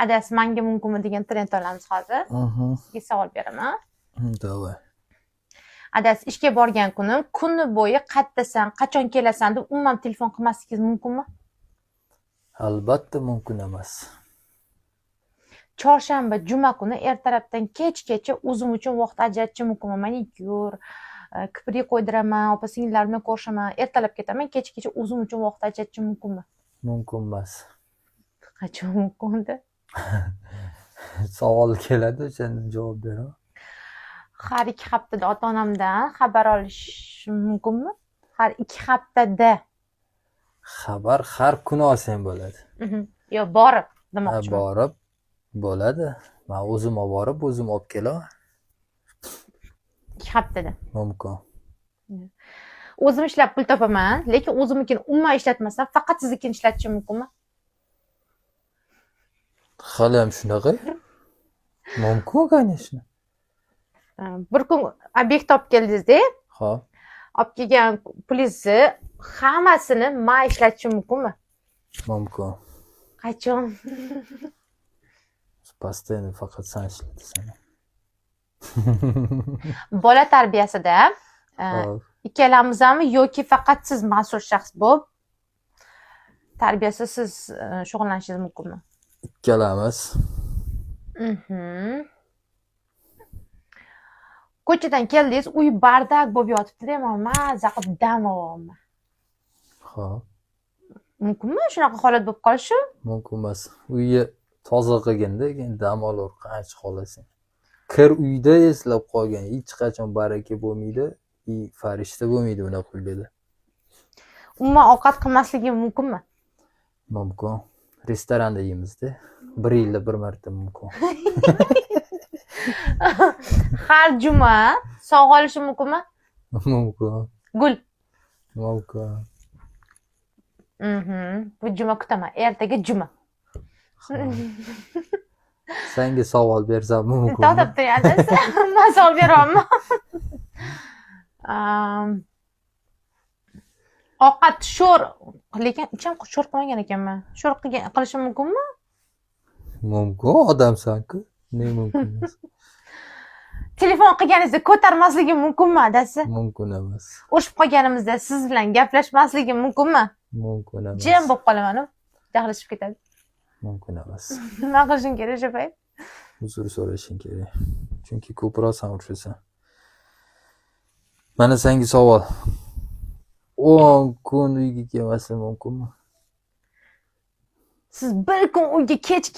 Adasi menga mumkinmi degan trend olamiz hozir. Sizga savol beraman. Давай. Adasi ishga borgan kunim kuni bo'yi qayerdasan, qachon kelasan deb umuman telefon qilmasligingiz mumkinmi? Albatta mumkin emas. Chorshanba, juma kuni ertalabdan kechgacha o'zim uchun vaqt ajratishim mumkinmi? Manikyur, kiprik qo'ydiraman, opa-singillar bilan ko'rishaman, ertalab ketaman, kechgacha o'zim uchun vaqt ajratishim mumkinmi? Mumkin emas. Qachon mumkin-da? Savol keladi, o'shanda javob beraman. Har 2 haftada ota-onamdan xabar olishim mumkinmi? Har 2 haftada. Xabar har kuni olsang bo'ladi. Yo, borib demoqchiman. Borib bo'ladi. Men o'zim olib borib, o'zim olib kelaman. 2 haftada. Mumkin. O'zim ishlab pul topaman, lekin o'zimnikini umuman ishlatmasam, faqat siznikini ishlatishim mumkinmi? Hali ham shunaqa? Mumkin, конечно. Bir kun obyekt olib keldingiz-da, Xo'p. olib kelgan pulingizni hammasini men ishlatishim mumkinmi? Mumkin. Qachon? Постоянно faqat sen ishlatasan. Bola tarbiyasida Xo'p. ikkalamiz ham yoki faqat siz mas'ul shaxs bo'lib, tarbiyasi siz shug'ullanishingiz mumkinmi? Ikkalamiz. Ko'chadan keldingiz, uy bardak bo'lib yotibdi-da, men maza qilib dam olyapman. Xo'p. Mumkinmi shunaqa holat bo'lib qolishi? Mumkin emas. Uyni toza qilganda keyin dam olib qancha xohlasang. Kir uyda eslab qolgan, hech qachon baraka bo'lmaydi, farishta bo'lmaydi bunaqa uylarda. Umuman ovqat qilmasligim mumkinmi? Mumkin. Restoranda yeymiz-da. 1 yilda 1 marta mumkin. Har juma sovg'a olishim mumkinmi? Mumkin. Gul. Mumkin. Bu juma kutaman, ertaga juma. Senga savol bersam mumkin. To'xtab turadi. Men savol beraman. Ovqat sho'r, lekin ichim sho'r qilmagan ekanman. Sho'r qilishim mumkinmi? Mumkin, odamsan-ku. Ne mumkin emas. Telefon qilganingizda ko'tarmasligim mumkinmi, adasi? Mumkin emas. Urishib qolganimizda siz bilan gaplashmasligim mumkinmi? Mumkin emas. Jim bo'lib qolaman-ku. Jahlashib ketadi. Mumkin emas. Nima qilishim kerak shu payt? Uzr so'rashing kerak. Chunki ko'proq sen urushasan. Mana senga savol. 10 kun uyga kelmasam mumkinmi? Siz bir kun uyga kech